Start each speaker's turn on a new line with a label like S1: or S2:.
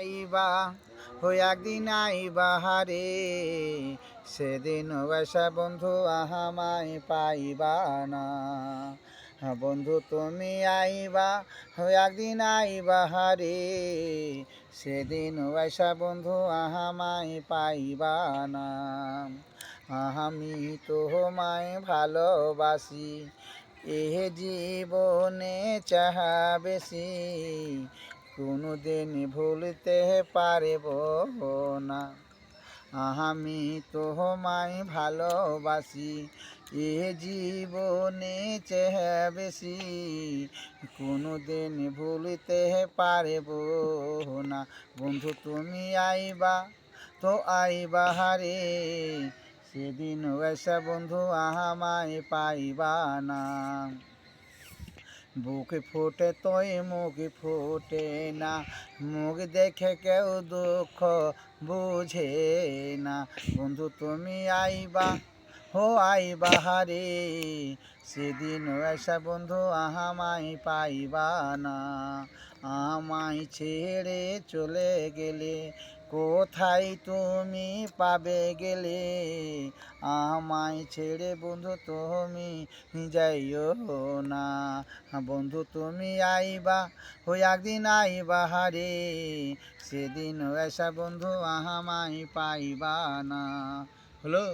S1: আইবা একদিন আইবা হারে, সেদিন বৈশা বন্ধু আহামায় পাইবা না। বন্ধু তুমি আইবা একদিন আইবা হারে, সেদিন বৈশা বন্ধু আহামায় পাইবা না। আমি তোমায় ভালোবাসি, এ জীবনে চাহা বেশি, কোনোদিন ভুলতে পারব না। আমি তোমায় ভালোবাসি, এ জীবনে চেয়ে বেশি, কোনোদিন ভুলতে পারব না। বন্ধু তুমি আইবা আইবা হারে, সেদিন এসে বন্ধু আমায় পাইবা না। বুক ফুটে তোই মুখ ফুটে না, মুখ দেখে কেউ দুঃখ বুঝে না। বন্ধু তুমি আইবা আইবা হারে, সেদিন এসে বন্ধু আমায় পাইবা না। আমায় ছেড়ে চলে গেলে, কোথায় তুমি পাবে গেলে। আমায় ছেড়ে বন্ধু তুমি যাইও না। বন্ধু তুমি আইবা একদিন আইবা হারে, সেদিন এসা বন্ধু আমায় পাইবা না। হলো।